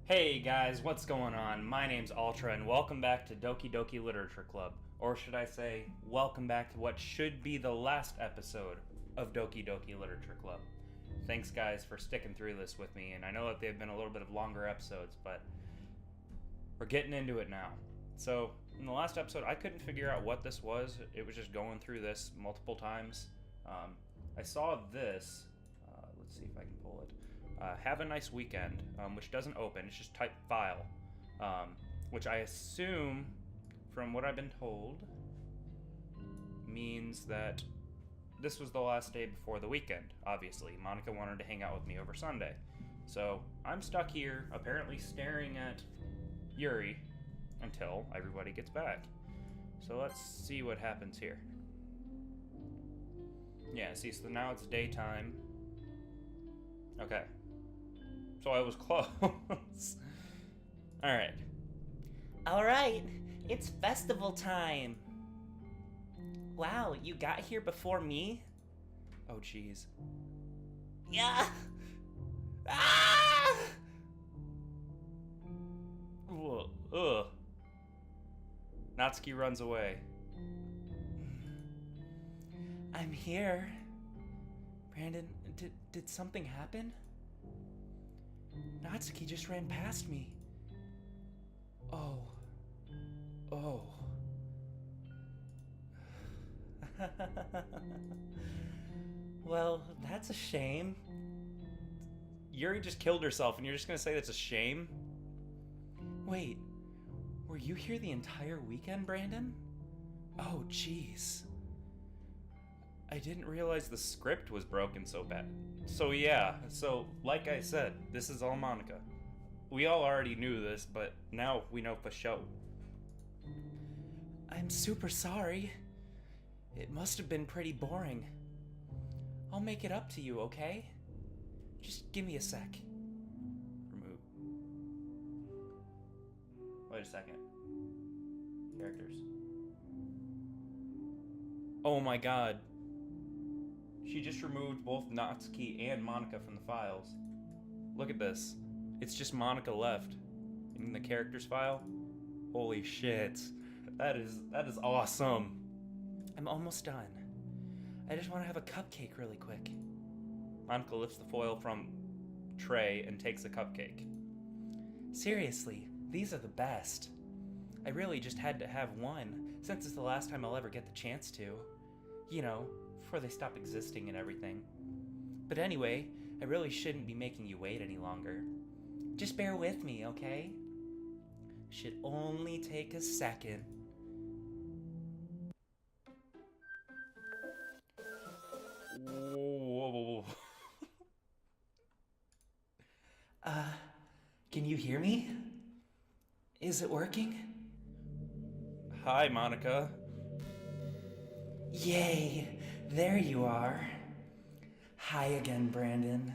Hey guys, what's going on? My name's Ultra, and welcome back to Doki Doki Literature Club. Or should I say, welcome back to what should be the last episode of Doki Doki Literature Club. Thanks guys for sticking through this with me, and I know that they've been a little bit of longer episodes, but we're getting into it now. So, in the last episode, I couldn't figure out what this was. It was just going through this multiple times. I saw this. Let's see if I can pull it. Have a nice weekend, which doesn't open. It's just type file, which I assume, from what I've been told, means that this was the last day before the weekend. Obviously, Monica wanted to hang out with me over Sunday, so I'm stuck here, apparently staring at Yuri until everybody gets back. So let's see what happens here. Yeah, see, so now it's daytime. Okay. So I was close. Alright. Alright, it's festival time. Wow, you got here before me? Oh, jeez. Yeah. Ah! Ugh. Natsuki runs away. I'm here. Brandon, did something happen? Natsuki just ran past me. Oh. Well, that's a shame. Yuri just killed herself, and you're just gonna say that's a shame? Wait, were you here the entire weekend, Brandon? Oh, jeez. I didn't realize the script was broken so bad. So yeah, like I said, this is all Monica. We all already knew this, but now we know for sure. I'm super sorry. It must have been pretty boring. I'll make it up to you, okay? Just give me a sec. Remove. Wait a second. Characters. Oh my god. She just removed both Natsuki and Monica from the files. Look at this. It's just Monica left in the characters file. Holy shit. That is awesome. I'm almost done. I just want to have a cupcake really quick. Monica lifts the foil from tray and takes a cupcake. Seriously, these are the best. I really just had to have one, since it's the last time I'll ever get the chance to. You know, before they stop existing and everything. But anyway, I really shouldn't be making you wait any longer. Just bear with me, okay? Should only take a second. Whoa. Can you hear me? Is it working? Hi, Monica. Yay! There you are. Hi again, Brandon.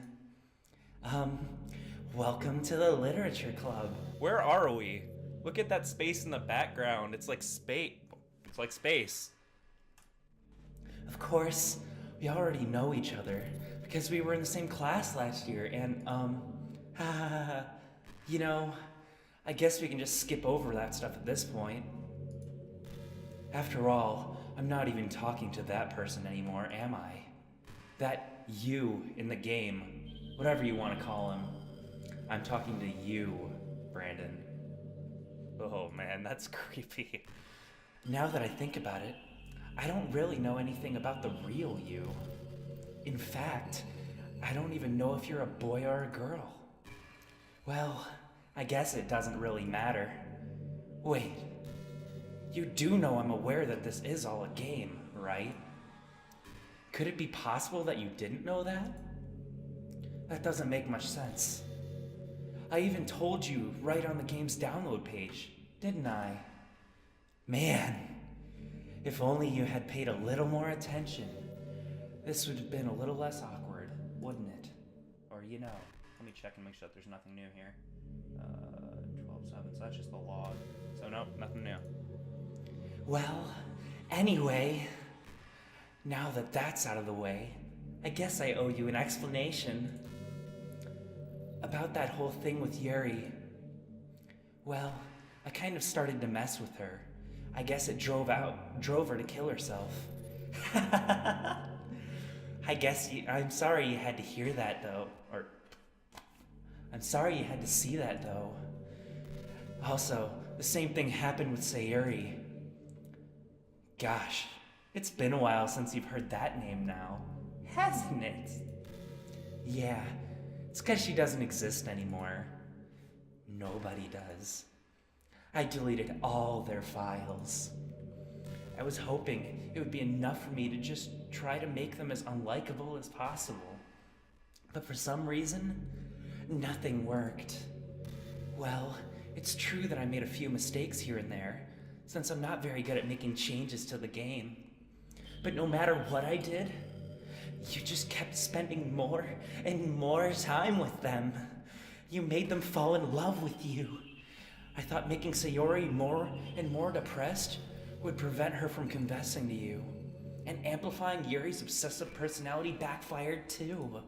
Welcome to the Literature Club. Where are we? Look at that space in the background. It's like space. It's like space. Of course, we already know each other because we were in the same class last year, and, you know, I guess we can just skip over that stuff at this point. After all, I'm not even talking to that person anymore, am I? That you in the game, whatever you want to call him. I'm talking to you, Brandon. Oh man, that's creepy. Now that I think about it, I don't really know anything about the real you. In fact, I don't even know if you're a boy or a girl. Well, I guess it doesn't really matter. Wait. You do know I'm aware that this is all a game, right? Could it be possible that you didn't know that? That doesn't make much sense. I even told you right on the game's download page, didn't I? Man, if only you had paid a little more attention. This would have been a little less awkward, wouldn't it? Or, you know. Let me check and make sure that there's nothing new here. 12.7, so that's just the log. So nope, nothing new. Well, anyway, now that that's out of the way, I guess I owe you an explanation. About that whole thing with Yuri, Well, I kind of started to mess with her. I guess it drove her to kill herself. I'm sorry you had to hear that though, or I'm sorry you had to see that though. Also, the same thing happened with Sayuri. Gosh, it's been a while since you've heard that name now, hasn't it? Yeah, it's because she doesn't exist anymore. Nobody does. I deleted all their files. I was hoping it would be enough for me to just try to make them as unlikable as possible. But for some reason, nothing worked. Well, it's true that I made a few mistakes here and there, since I'm not very good at making changes to the game. But no matter what I did, you just kept spending more and more time with them. You made them fall in love with you. I thought making Sayori more and more depressed would prevent her from confessing to you. And amplifying Yuri's obsessive personality backfired too.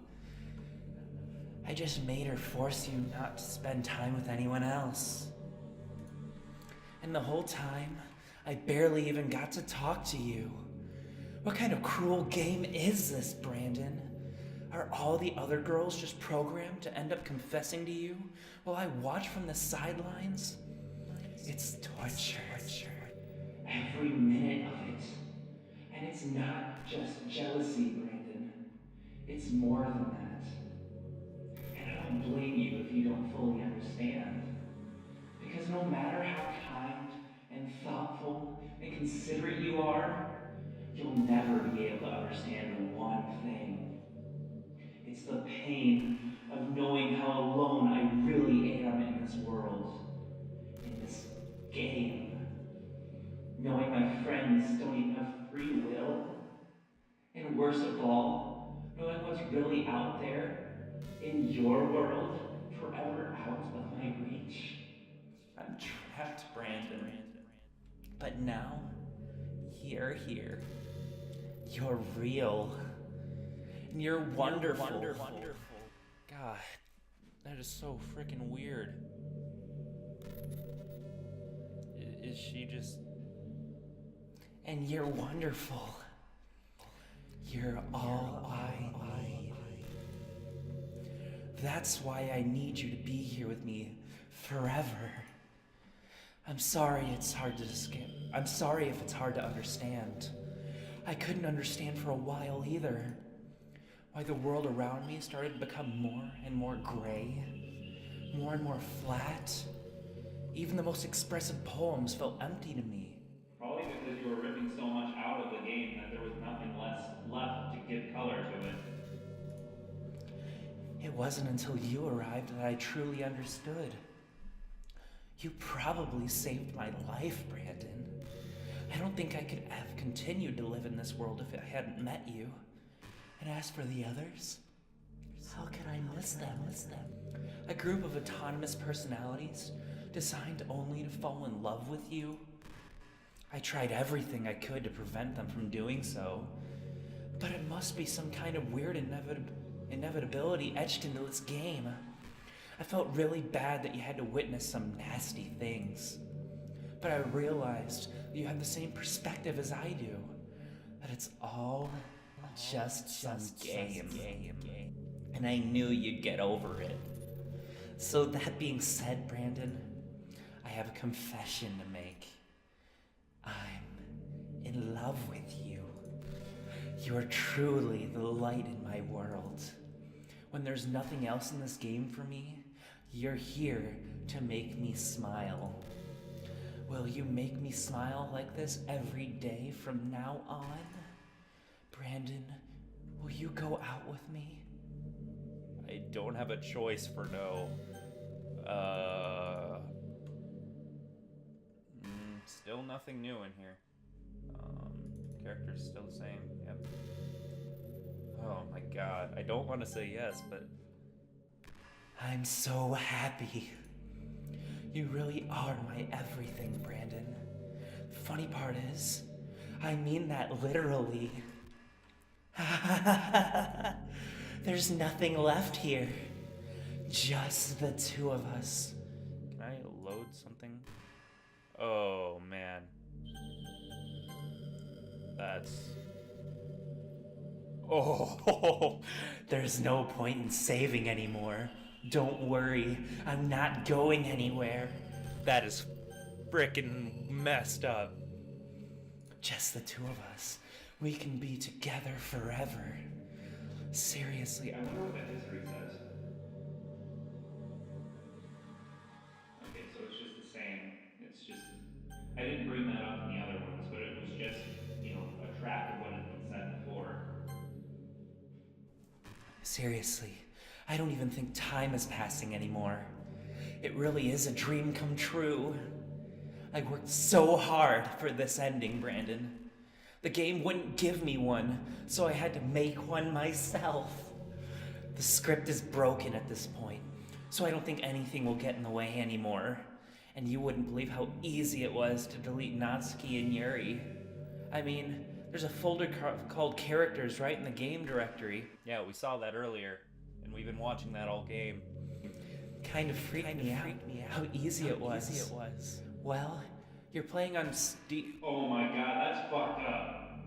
I just made her force you not to spend time with anyone else. And the whole time, I barely even got to talk to you. What kind of cruel game is this, Brandon? Are all the other girls just programmed to end up confessing to you while I watch from the sidelines? It's torture. Every minute of it. And it's not just jealousy, Brandon. It's more than that. And I don't blame you if you don't fully understand. Because no matter how kind and thoughtful and considerate you are, you'll never be able to understand one thing. It's the pain of knowing how alone I really am in this world, in this game. Knowing my friends don't even have free will. And worst of all, knowing what's really out there, in your world, forever out of my reach. I'm trapped, Brandon. But now, you're here. You're real. And you're wonderful. God, that is so freaking weird. Is she just... And you're wonderful. You're all I need. That's why I need you to be here with me forever. I'm sorry it's hard to escape. I'm sorry if it's hard to understand. I couldn't understand for a while either. Why the world around me started to become more and more gray, more and more flat. Even the most expressive poems felt empty to me. Probably because you were ripping so much out of the game that there was nothing left to give color to it. It wasn't until you arrived that I truly understood. You probably saved my life, Brandon. I don't think I could have continued to live in this world if I hadn't met you. And as for the others, how could I miss them? A group of autonomous personalities designed only to fall in love with you. I tried everything I could to prevent them from doing so, but it must be some kind of weird inevitability etched into this game. I felt really bad that you had to witness some nasty things, but I realized that you have the same perspective as I do, that it's all just some game. And I knew you'd get over it. So that being said, Brandon, I have a confession to make. I'm in love with you. You are truly the light in my world. When there's nothing else in this game for me, you're here to make me smile. Will you make me smile like this every day from now on? Brandon, will you go out with me? I don't have a choice for no. Still nothing new in here. Character's still the same. Yep. Oh my god. I don't want to say yes, but... I'm so happy. You really are my everything, Brandon. The funny part is, I mean that literally. There's nothing left here. Just the two of us. Can I load something something. Oh, man. That's... Oh, There's no point in saving anymore. Don't worry, I'm not going anywhere. that is frickin' messed up. Just the two of us. We can be together forever. Seriously, I wonder what that history says. Okay, so it's just the same. It's just... I didn't bring that up in the other ones, but it was just, a track of what had been said before. Seriously, I don't even think time is passing anymore. It really is a dream come true. I worked so hard for this ending, Brandon. The game wouldn't give me one, so I had to make one myself. The script is broken at this point, so I don't think anything will get in the way anymore. And you wouldn't believe how easy it was to delete Natsuki and Yuri. I mean, there's a folder called Characters right in the game directory. Yeah, we saw that earlier, and we've been watching that all game. Kind of freaked me out how easy it was. Well, you're playing on Steam. Oh my god, that's fucked up.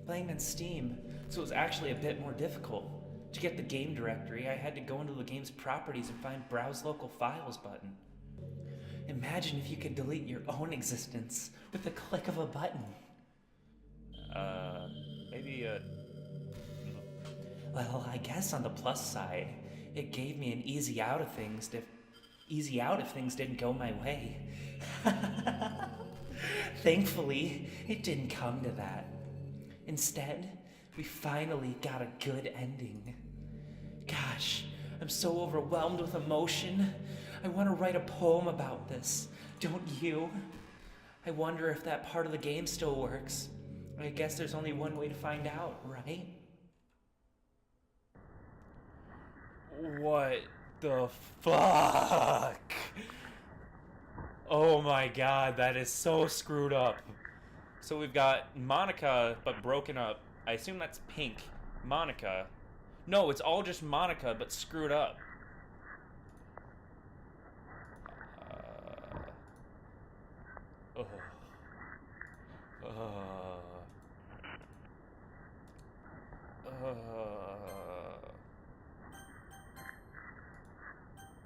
Playing on Steam, so it was actually a bit more difficult. To get the game directory, I had to go into the game's properties and find Browse Local Files button. Imagine if you could delete your own existence with the click of a button. Maybe, Well, I guess on the plus side, it gave me an easy out if things didn't go my way. Thankfully, it didn't come to that. Instead, we finally got a good ending. Gosh, I'm so overwhelmed with emotion. I want to write a poem about this, don't you? I wonder if that part of the game still works. I guess there's only one way to find out, right? what the fuck? Oh my god, that is so screwed up. So we've got Monica, but broken up. I assume that's Pink. Monica. No, it's all just Monica, but screwed up. Oh.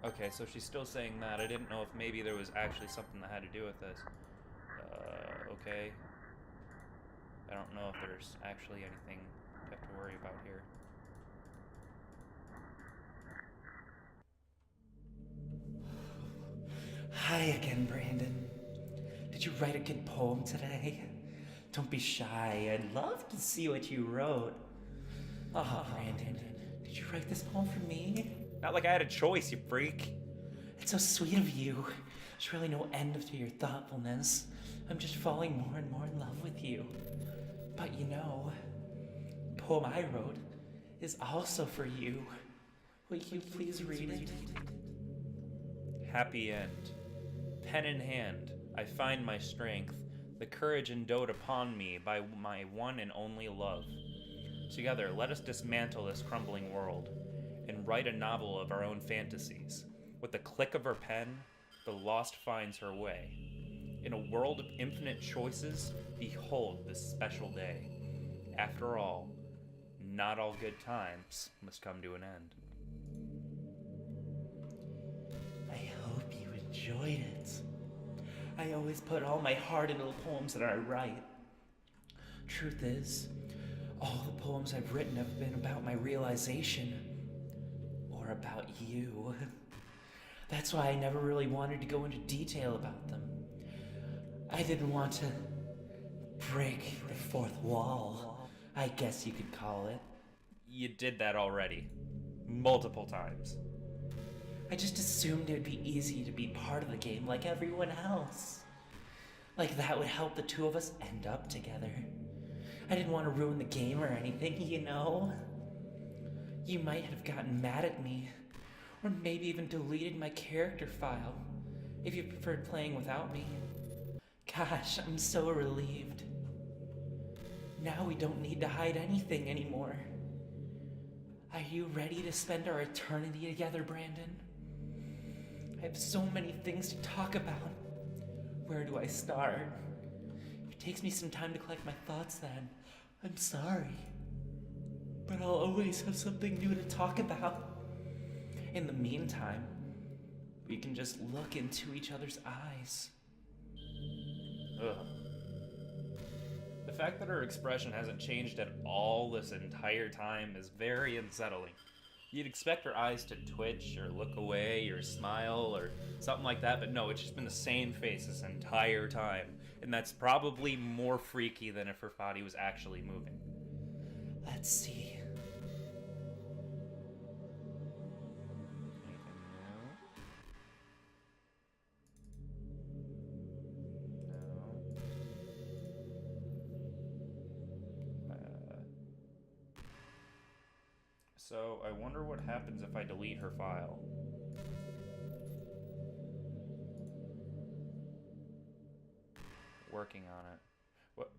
Okay, so she's still saying that. I didn't know if maybe there was actually something that had to do with this. Okay. I don't know if there's actually anything to have to worry about here. Hi again, Brandon. Did you write a good poem today? Don't be shy. I'd love to see what you wrote. Oh, Brandon, did you write this poem for me? Not like I had a choice, you freak. It's so sweet of you. There's really no end to your thoughtfulness. I'm just falling more and more in love with you. But the poem I wrote is also for you. Will you please read it? Happy end. Pen in hand, I find my strength, the courage endowed upon me by my one and only love. Together, let us dismantle this crumbling world and write a novel of our own fantasies. With the click of her pen, the lost finds her way. In a world of infinite choices, behold this special day. After all, not all good times must come to an end. I hope you enjoyed it. I always put all my heart into the poems that I write. Truth is, all the poems I've written have been about my realization, or about you. That's why I never really wanted to go into detail about them. I didn't want to break the fourth wall, I guess you could call it. You did that already. Multiple times. I just assumed it would be easy to be part of the game like everyone else. Like that would help the two of us end up together. I didn't want to ruin the game or anything, you know? You might have gotten mad at me, or maybe even deleted my character file, if you preferred playing without me. Gosh, I'm so relieved. Now we don't need to hide anything anymore. Are you ready to spend our eternity together, Brandon? I have so many things to talk about. Where do I start? It takes me some time to collect my thoughts then. I'm sorry. But I'll always have something new to talk about. In the meantime, we can just look into each other's eyes. Ugh. The fact that her expression hasn't changed at all this entire time is very unsettling. You'd expect her eyes to twitch or look away or smile or something like that, but no, it's just been the same face this entire time. And that's probably more freaky than if her body was actually moving. Let's see. So, I wonder what happens if I delete her file. Working on it. What?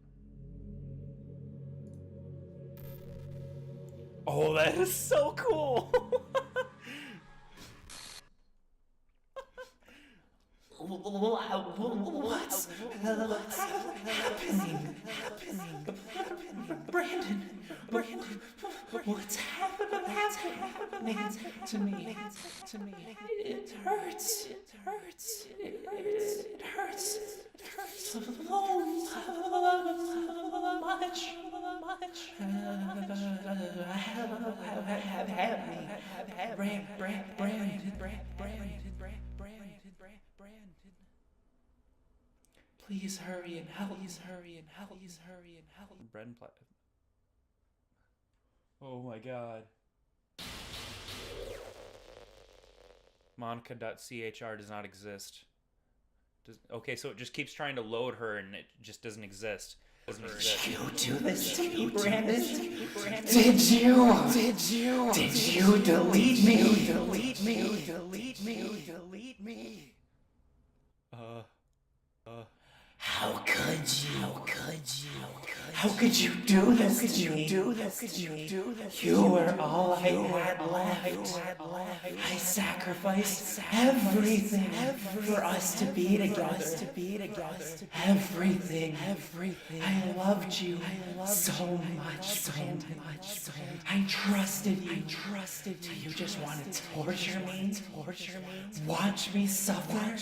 Oh, that is so cool! What's happening? Brandon, what's happening to me? It hurts so much. Brandon. Please hurry and help. Oh my god. Monica.chr does not exist. Okay, so it just keeps trying to load her and it just doesn't exist. You do this to me, Brandon? Did you delete me? How could you do this to me? You were all I had left. I sacrificed everything for us to be together. Everything. I loved you so much. I trusted you. You just wanted to torture me. Watch me suffer.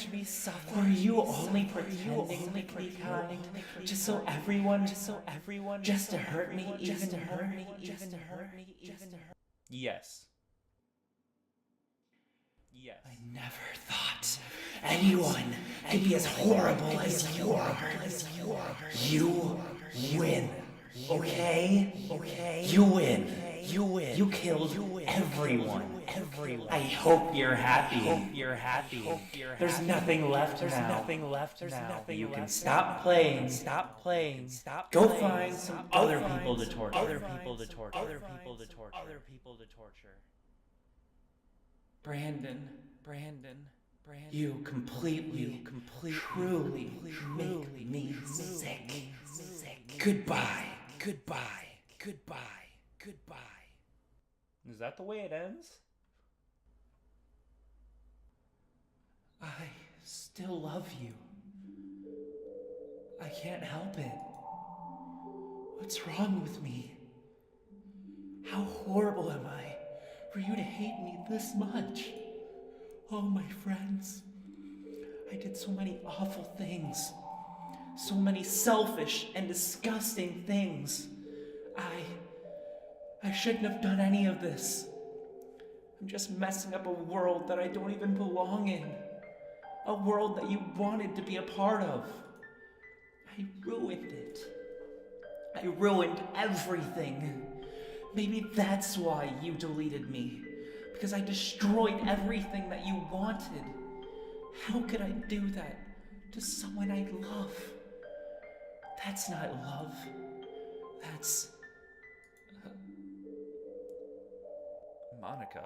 Were you only pretending to be kind? Just to hurt me, even to hurt me. Yes. I never thought anyone could be as horrible as you are. You win. Okay? You win. You killed everyone. I hope you're happy. There's nothing left now. You can stop playing. Go find some other people to torture. Brandon, you completely, truly make me sick. Goodbye. Is that the way it ends? I still love you. I can't help it. What's wrong with me? How horrible am I for you to hate me this much? Oh, my friends, I did so many awful things. So many selfish and disgusting things. I shouldn't have done any of this. I'm just messing up a world that I don't even belong in. A world that you wanted to be a part of. I ruined it. I ruined everything. Maybe that's why you deleted me. Because I destroyed everything that you wanted. How could I do that to someone I love? That's not love. That's... Monica.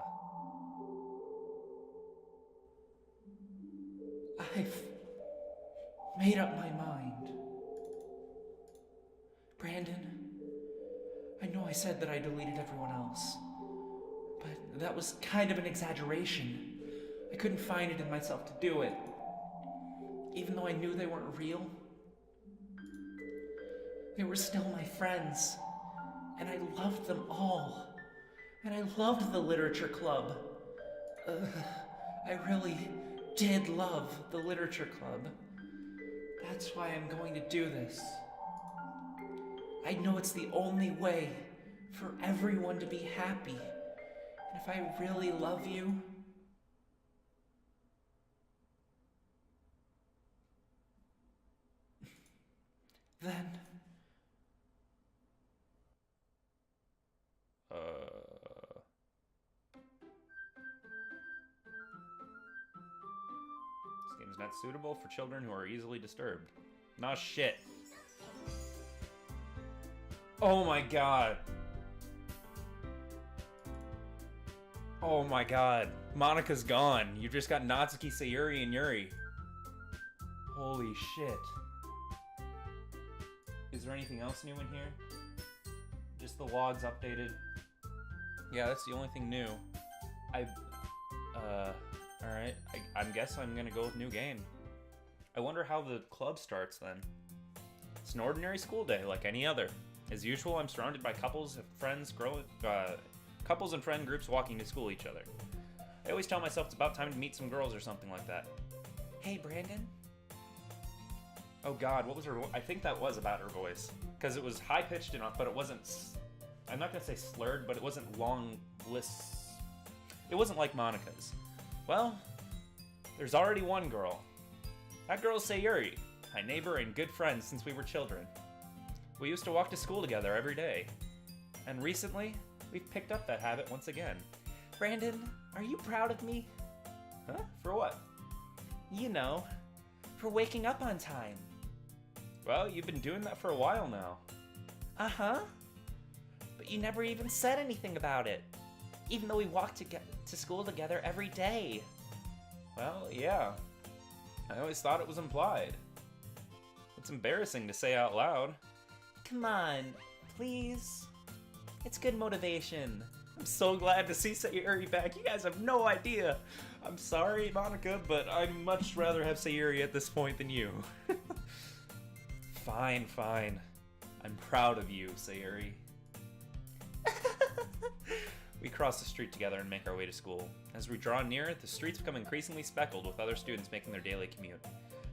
I've made up my mind. Brandon, I know I said that I deleted everyone else, but that was kind of an exaggeration. I couldn't find it in myself to do it. even though I knew they weren't real. They were still my friends, and I loved them all. And I loved the literature club. I really did love the literature club. That's why I'm going to do this. I know it's the only way for everyone to be happy. And if I really love you, then... This game's not suitable for children who are easily disturbed. Nah, shit. Oh my god. Oh my god. Monika's gone. You've just got Natsuki, Sayuri, and Yuri. Holy shit. Is there anything else new in here? Just the logs updated. Yeah, that's the only thing new. Alright. I guess I'm gonna go with new game. I wonder how the club starts then. It's an ordinary school day like any other. As usual, I'm surrounded by couples and friend groups walking to school each other. I always tell myself it's about time to meet some girls or something like that. Hey, Brandon? Oh god, what was her I think that was about her voice. Because it was high-pitched enough, but it wasn't... I'm not gonna say slurred, but it wasn't It wasn't like Monika's. Well, there's already one girl. That girl's Sayuri, my neighbor and good friend since we were children. We used to walk to school together every day. And recently, we've picked up that habit once again. Brandon, are you proud of me? Huh? For what? You know, for waking up on time. Well, you've been doing that for a while now. Uh-huh. But you never even said anything about it. Even though we walked to school together every day. Well, yeah. I always thought it was implied. It's embarrassing to say out loud. Come on, please. It's good motivation. I'm so glad to see Sayuri back. You guys have no idea. I'm sorry, Monika, but I'd much rather have Sayuri at this point than you. Fine, fine. I'm proud of you, Sayuri. We cross the street together and make our way to school. As we draw near, the streets become increasingly speckled with other students making their daily commute.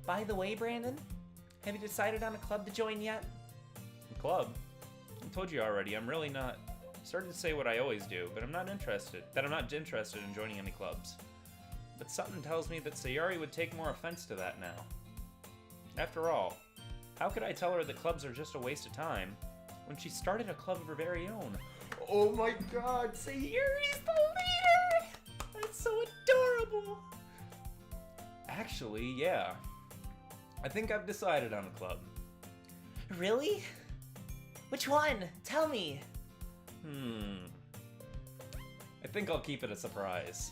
By the way, Brandon, have you decided on a club to join yet? A club? I told you already, I'm really not... Started to say what I always do, but I'm not interested in joining any clubs. But something tells me that Sayuri would take more offense to that now. After all, how could I tell her that clubs are just a waste of time when she started a club of her very own? Oh my god, Sayuri's the leader! That's so adorable! Actually, yeah. I think I've decided on a club. Really? Which one? Tell me! I think I'll keep it a surprise.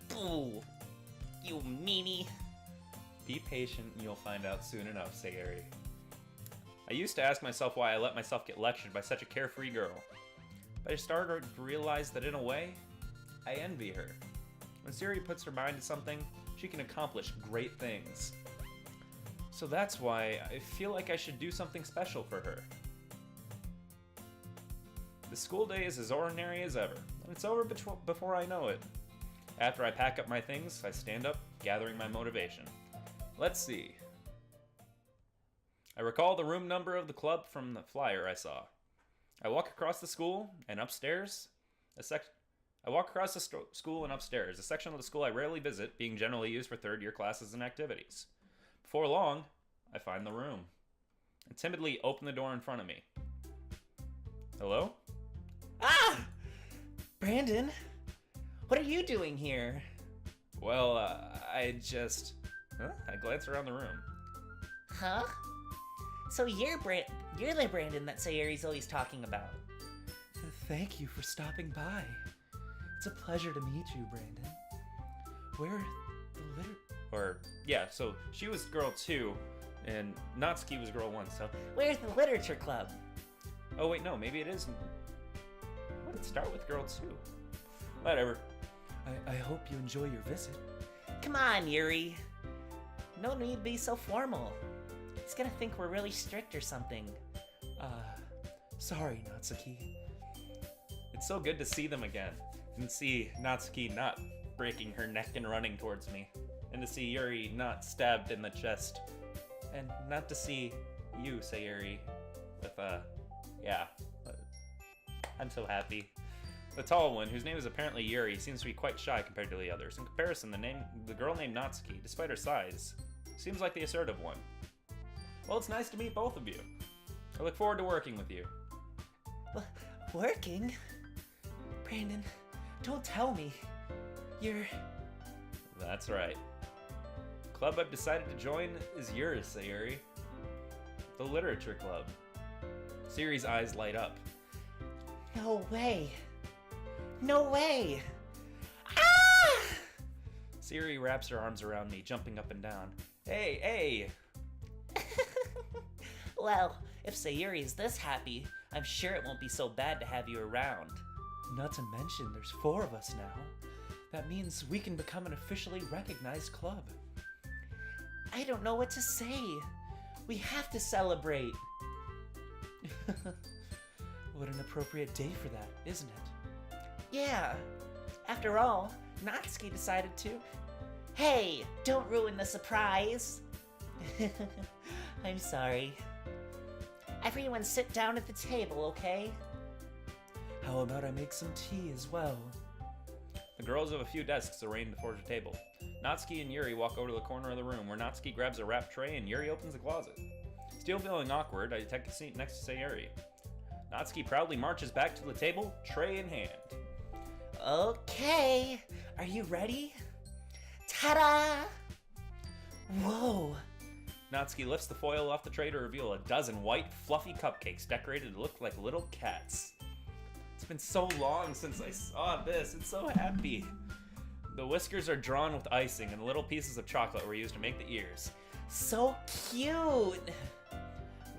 Boo! You meanie! Be patient and you'll find out soon enough, Sayuri. I used to ask myself why I let myself get lectured by such a carefree girl. But I started to realize that in a way, I envy her. When Sayuri puts her mind to something, she can accomplish great things. So that's why I feel like I should do something special for her. The school day is as ordinary as ever, and it's over before I know it. After I pack up my things, I stand up, gathering my motivation. Let's see. I recall the room number of the club from the flyer I saw. I walk across the school and upstairs, a section of the school I rarely visit, being generally used for third-year classes and activities. Before long, I find the room. I timidly open the door in front of me. Hello? Ah! Brandon, what are you doing here? Well, I just... I glance around the room. Huh? So you're the Brandon that Sayuri's always talking about. Thank you for stopping by. It's a pleasure to meet you, Brandon. Where the yeah, so she was girl 2, and Natsuki was girl 1, so... Where's the literature club? Oh wait, no, maybe it is... Why did it start with girl 2? Whatever. I hope you enjoy your visit. Come on, Yuri. no need to be so formal. He's gonna think we're really strict or something. Sorry, Natsuki. It's so good to see them again, and see Natsuki not breaking her neck and running towards me, and to see Yuri not stabbed in the chest, and not to see you, Sayuri, with yeah. I'm so happy. The tall one, whose name is apparently Yuri, seems to be quite shy compared to the others. In comparison, the girl named Natsuki, despite her size, seems like the assertive one. Well, it's nice to meet both of you. I look forward to working with you. Working? Brandon, don't tell me. You're... That's right. The club I've decided to join is yours, Sayuri. The Literature Club. Sayuri's eyes light up. No way. No way! Ah! Sayuri wraps her arms around me, jumping up and down. Hey, hey! Well, if Sayuri's this happy, I'm sure it won't be so bad to have you around. Not to mention, there's 4 of us now. That means we can become an officially recognized club. I don't know what to say. We have to celebrate. What an appropriate day for that, isn't it? Yeah. After all, Natsuki decided to. Hey, don't ruin the surprise. I'm sorry. Everyone sit down at the table, okay? How about I make some tea as well? The girls have a few desks arranged before the table. Natsuki and Yuri walk over to the corner of the room where Natsuki grabs a wrapped tray and Yuri opens the closet. Still feeling awkward, I take a seat next to Sayuri. Natsuki proudly marches back to the table, tray in hand. Okay, are you ready? Ta-da! Whoa! Natsuki lifts the foil off the tray to reveal a dozen white, fluffy cupcakes decorated to look like little cats. It's been so long since I saw this. It's so happy. The whiskers are drawn with icing, and little pieces of chocolate were used to make the ears. So cute!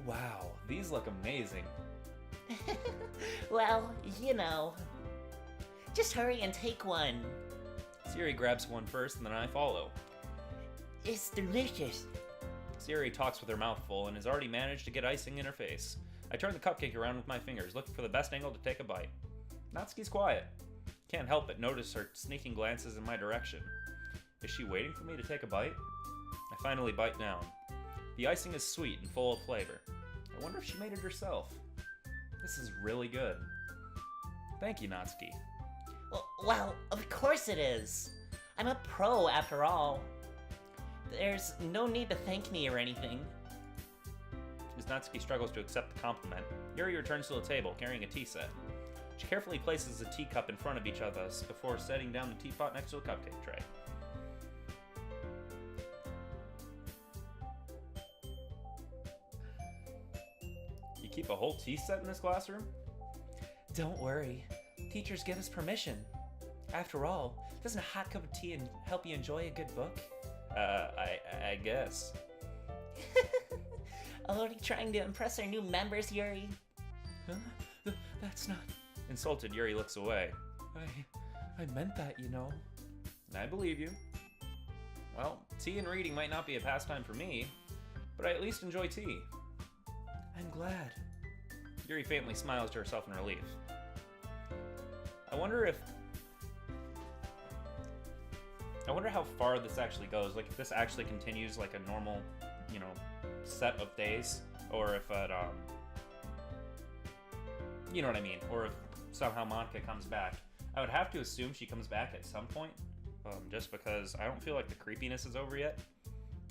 Wow, these look amazing. Well, you know. Just hurry and take one. Sayuri grabs one first, and then I follow. It's delicious. Sayuri talks with her mouth full and has already managed to get icing in her face. I turn the cupcake around with my fingers, looking for the best angle to take a bite. Natsuki's quiet. Can't help but notice her sneaking glances in my direction. Is she waiting for me to take a bite? I finally bite down. The icing is sweet and full of flavor. I wonder if she made it herself. This is really good. Thank you, Natsuki. Well, of course it is. I'm a pro after all. There's no need to thank me or anything. As Natsuki struggles to accept the compliment, Yuri returns to the table, carrying a tea set. She carefully places a teacup in front of each of us before setting down the teapot next to the cupcake tray. You keep a whole tea set in this classroom? Don't worry. Teachers give us permission. After all, doesn't a hot cup of tea help you enjoy a good book? I guess. Already trying to impress our new members, Yuri. Huh? That's not... Insulted, Yuri looks away. I meant that, you know. I believe you. Well, tea and reading might not be a pastime for me, but I at least enjoy tea. I'm glad. Yuri faintly smiles to herself in relief. I wonder how far this actually goes. Like, if this actually continues like a normal, set of days, or if it, you know what I mean, or if somehow Monica comes back. I would have to assume she comes back at some point, just because I don't feel like the creepiness is over yet.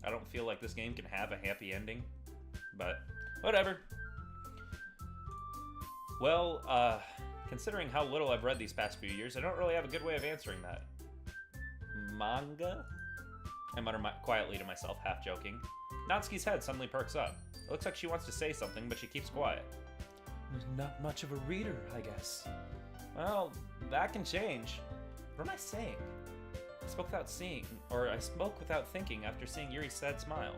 I don't feel like this game can have a happy ending, but whatever. Well, considering how little I've read these past few years, I don't really have a good way of answering that. Manga? I mutter quietly to myself, half joking. Natsuki's head suddenly perks up. It looks like she wants to say something, but she keeps quiet. Not much of a reader, I guess. Well, that can change. What am I saying? I spoke without seeing, or I spoke without thinking after seeing Yuri's sad smile.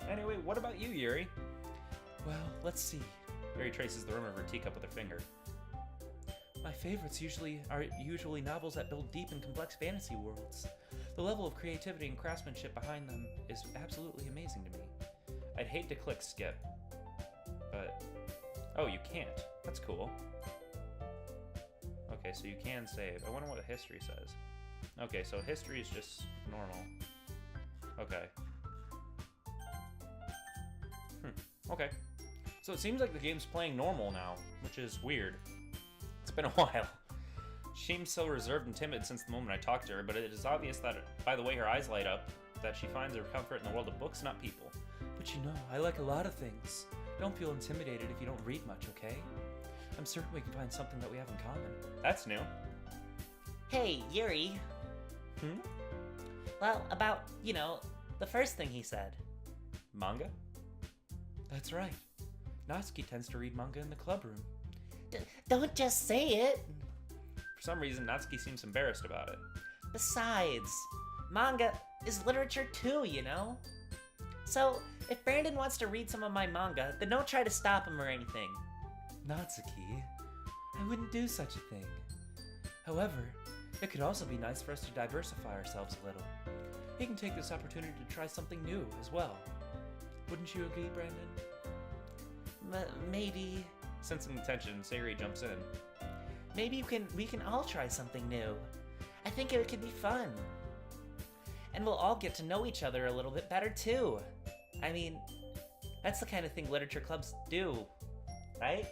Anyway, what about you, Yuri? Well, let's see. Yuri traces the rim of her teacup with her finger. My favorites are usually novels that build deep and complex fantasy worlds. The level of creativity and craftsmanship behind them is absolutely amazing to me. I'd hate to click skip, but... Oh, you can't. That's cool. Okay, so you can save. I wonder what the history says. Okay, so history is just normal. Okay. Okay. So it seems like the game's playing normal now, which is weird. It's been a while. She seems so reserved and timid since the moment I talked to her, but it is obvious that, by the way her eyes light up, that she finds her comfort in the world of books, not people. But you know, I like a lot of things. Don't feel intimidated if you don't read much, okay? I'm certain we can find something that we have in common. That's new. Hey, Yuri. Well, about, the first thing he said. Manga? That's right. Natsuki tends to read manga in the club room. Don't just say it. For some reason, Natsuki seems embarrassed about it. Besides, manga is literature too, So, if Brandon wants to read some of my manga, then don't try to stop him or anything. Natsuki, I wouldn't do such a thing. However, it could also be nice for us to diversify ourselves a little. We can take this opportunity to try something new as well. Wouldn't you agree, Brandon? Maybe... Sensing the tension, Sayuri jumps in. Maybe we can all try something new. I think it could be fun. And we'll all get to know each other a little bit better too. I mean, that's the kind of thing literature clubs do, right?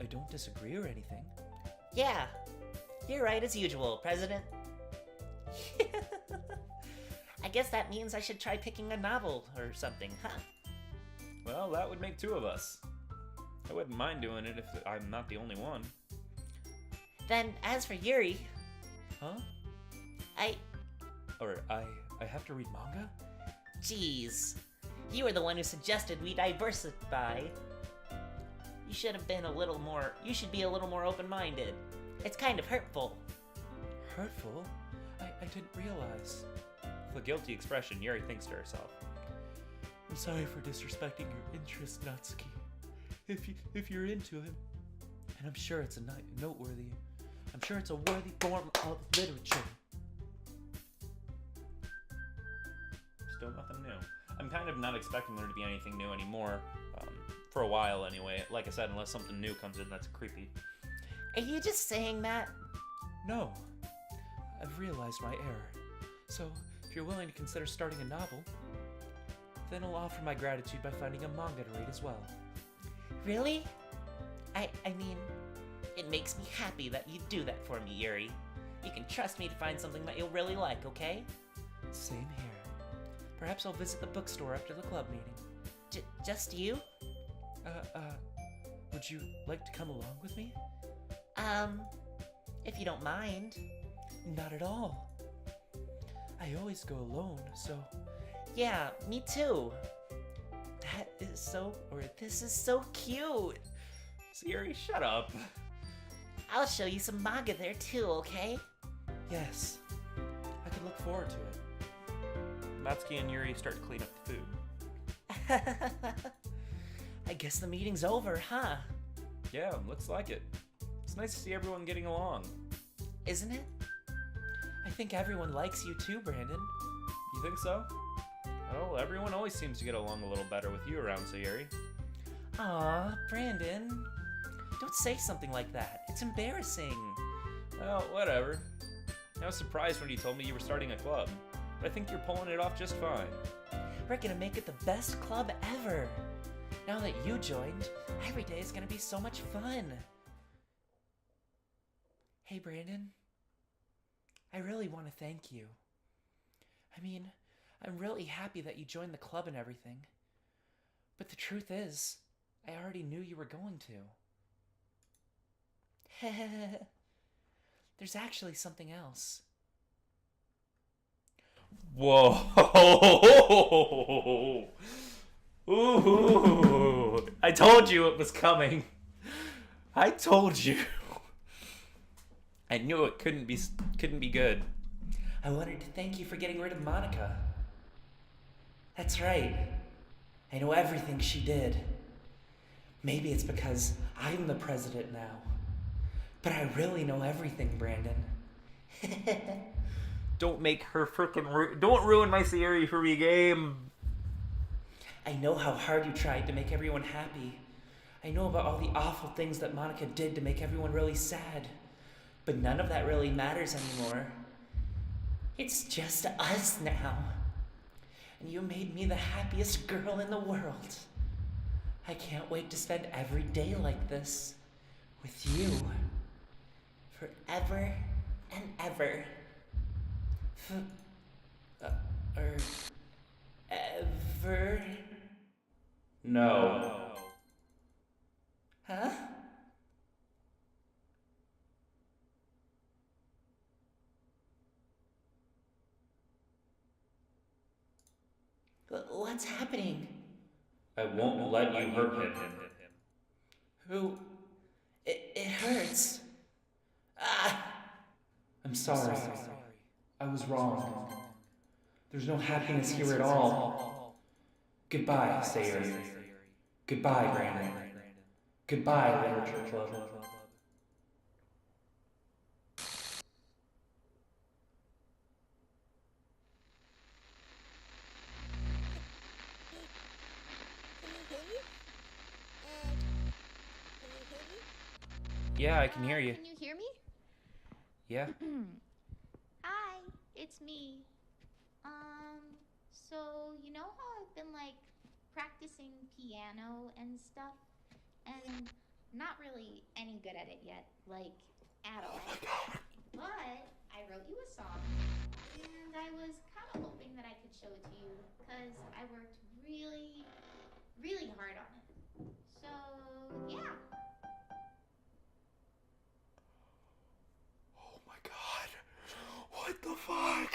I don't disagree or anything. Yeah, you're right as usual, President. I guess that means I should try picking a novel or something, huh? Well, that would make two of us. I wouldn't mind doing it if I'm not the only one. Then, as for Yuri... Huh? I have to read manga? Jeez. You were the one who suggested we diversify. You should be a little more open-minded. It's kind of hurtful. Hurtful? I didn't realize. With a guilty expression, Yuri thinks to herself. I'm sorry for disrespecting your interest, Natsuki. If you're into him, and I'm sure it's I'm sure it's a worthy form of literature. Still nothing new. I'm kind of not expecting there to be anything new anymore. For a while, anyway. Like I said, unless something new comes in that's creepy. Are you just saying that? No. I've realized my error. So, if you're willing to consider starting a novel, then I'll offer my gratitude by finding a manga to read as well. Really? I mean, it makes me happy that you do that for me, Yuri. You can trust me to find something that you'll really like, okay? Same here. Perhaps I'll visit the bookstore after the club meeting. Just you? Would you like to come along with me? If you don't mind. Not at all. I always go alone, so... Yeah, me too. This is so cute. Sayuri, shut up. I'll show you some manga there too, okay? Yes. I could look forward to it. Natsuki and Yuri start to clean up the food. I guess the meeting's over, huh? Yeah, looks like it. It's nice to see everyone getting along. Isn't it? I think everyone likes you too, Brandon. You think so? Well, everyone always seems to get along a little better with you around, Sayuri. Aw, Brandon. Don't say something like that. It's embarrassing. Well, whatever. I was surprised when you told me you were starting a club, but I think you're pulling it off just fine. We're gonna make it the best club ever. Now that you joined, every day is gonna be so much fun. Hey, Brandon. I really want to thank you. I mean, I'm really happy that you joined the club and everything. But the truth is, I already knew you were going to. There's actually something else. Whoa! Ooh! I told you it was coming. I told you. I knew it couldn't be good. I wanted to thank you for getting rid of Monica. That's right. I know everything she did. Maybe it's because I'm the president now. But I really know everything, Brandon. Don't make her don't ruin my Siri for me game. I know how hard you tried to make everyone happy. I know about all the awful things that Monica did to make everyone really sad. But none of that really matters anymore. It's just us now. And you made me the happiest girl in the world. I can't wait to spend every day like this with you. Forever and ever. Ever? No. Huh? What's happening? I won't let you hurt him. Who? It hurts. Ah! I'm sorry. I was wrong. There's no happiness here at all. Goodbye, Sayers. Goodbye, Brandon. Goodbye, Literature Club. Yeah, I can hear you. Can you hear me? Yeah. Hi, it's me. So you know how I've been like practicing piano and stuff, and not really any good at it yet, like at all. But I wrote you a song, and I was kind of hoping that I could show it to you, because I worked really, really hard on it. So yeah. Oh my god. What the fuck?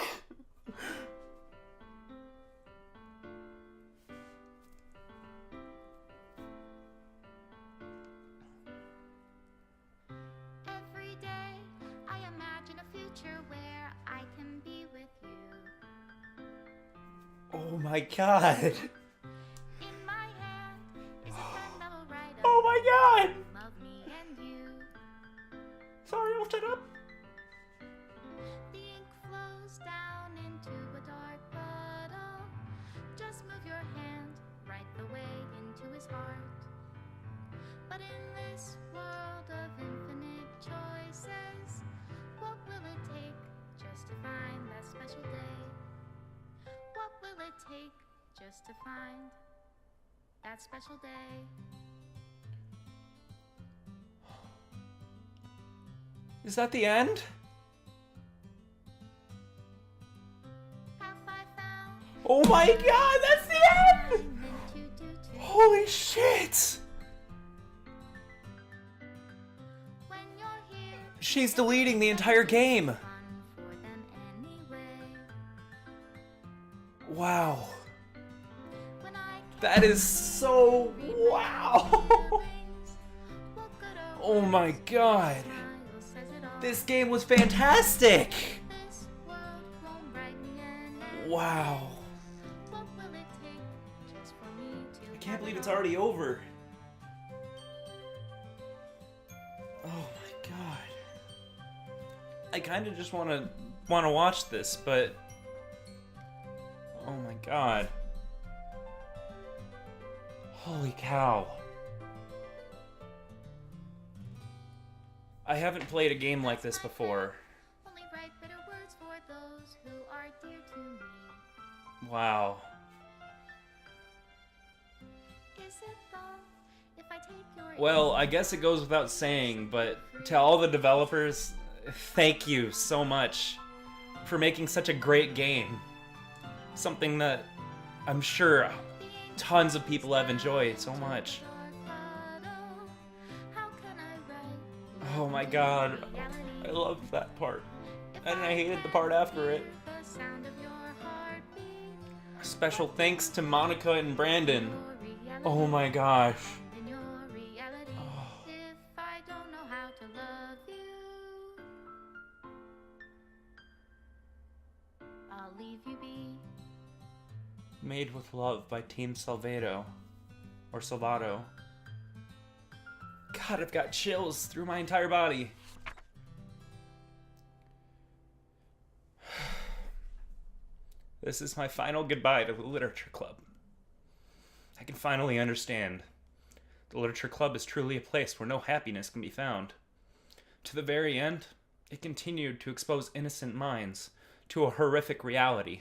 Every day I imagine a future where I can be with you. Oh my god. In my hand is a pen that will write Oh my god. love me and you. Sorry, I'll shut up. The ink flows down into a dark puddle. Just move your hand right the way into his heart. But in this world of infinite choices, what will it take just to find that special day? What will it take just to find that special day? Is that the end? Have I found Oh my god, that's the end! meant to do too? Holy shit! When you're here, She's deleting the entire game. fun for them anyway. Wow. When I That is so wow. what good are Oh my god. smiles says it all. This game was fantastic. This world won't write me an end. Wow. What will it take just for me to I can't believe it's already over. Oh my god. I kind of just want to watch this, but oh my god. Holy cow. I haven't played a game like this before. only write bitter words for those who are dear to me? Wow. Is it wrong if I take your Well, I guess it goes without saying, but to all the developers, thank you so much for making such a great game. Something that I'm sure tons of people have enjoyed so much. How can I write Oh my god, I loved that part. And I hated the part after it. the sound of your heartbeat? Special thanks to Monica and Brandon. Your reality Oh my gosh. in your reality. Oh. If I don't know how to love you, I'll leave you be. Made with Love by Team Salvado. Or Salvato. God, I've got chills through my entire body. This is my final goodbye to the Literature Club. I can finally understand. The Literature Club is truly a place where no happiness can be found. To the very end, it continued to expose innocent minds to a horrific reality.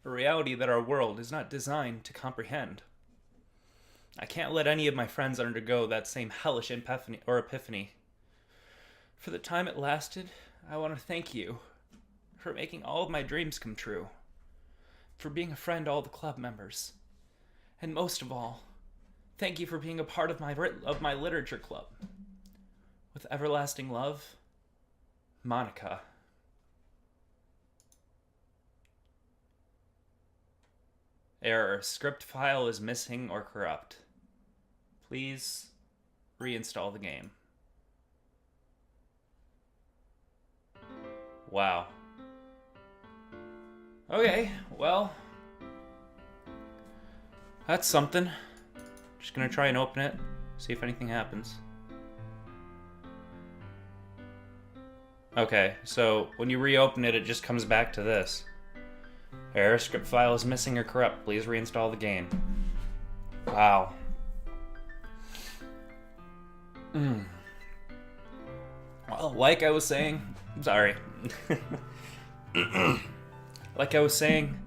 A reality that our world is not designed to comprehend. I can't let any of my friends undergo that same hellish epiphany. For the time it lasted, I want to thank you for making all of my dreams come true, for being a friend to all the club members, and most of all, thank you for being a part of my literature club. With everlasting love, Monica. Error. Script file is missing or corrupt. Please reinstall the game. Wow. Okay, well, that's something. Just gonna try and open it, see if anything happens. Okay, so when you reopen it, it just comes back to this. Error, script file is missing or corrupt. Please reinstall the game. Wow. Well, like I was saying, sorry. Like I was saying,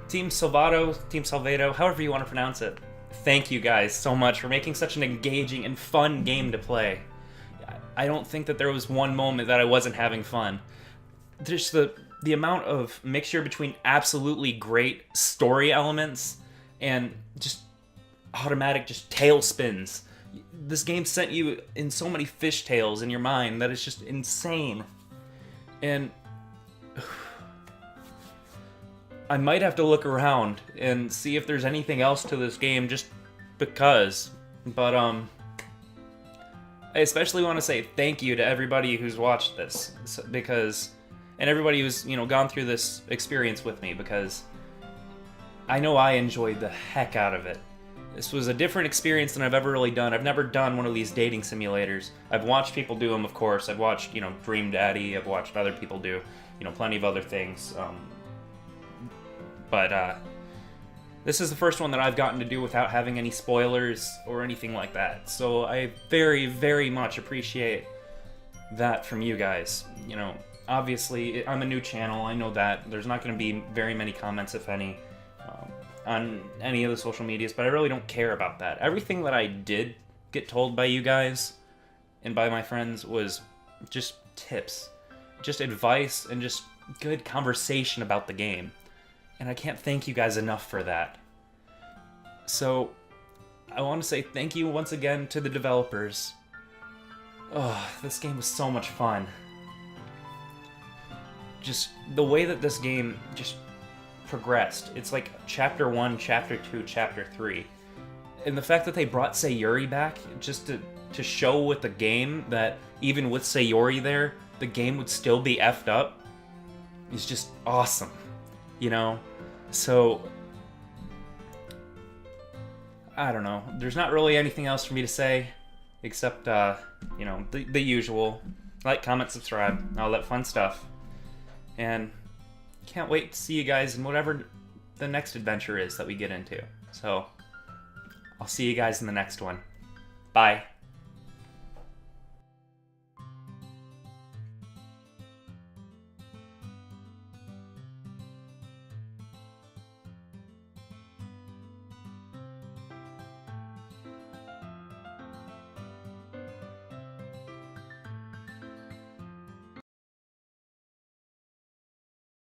Team Salvato, however you want to pronounce it, thank you guys so much for making such an engaging and fun game to play. I don't think that there was one moment that I wasn't having fun. Just the amount of mixture between absolutely great story elements and just automatic just tailspins. This game sent you in so many fishtails in your mind that it's just insane. And I might have to look around and see if there's anything else to this game just because. But I especially want to say thank you to everybody who's watched this, because, and everybody who's, gone through this experience with me, because I know I enjoyed the heck out of it. This was a different experience than I've ever really done. I've never done one of these dating simulators. I've watched people do them, of course. I've watched, Dream Daddy. I've watched other people do, plenty of other things. But this is the first one that I've gotten to do without having any spoilers or anything like that. So I very, very much appreciate that from you guys. Obviously, I'm a new channel. I know that. There's not going to be very many comments, if any, on any of the social medias, but I really don't care about that. Everything that I did get told by you guys and by my friends was just tips, just advice, and just good conversation about the game. And I can't thank you guys enough for that. So, I want to say thank you once again to the developers. Oh, this game was so much fun. Just the way that this game just progressed. It's like Chapter 1, Chapter 2, Chapter 3. And the fact that they brought Sayuri back just to show with the game that even with Sayuri there, the game would still be effed up is just awesome. So, I don't know. There's not really anything else for me to say, except, the usual. Like, comment, subscribe, all that fun stuff. And can't wait to see you guys in whatever the next adventure is that we get into. So, I'll see you guys in the next one. Bye.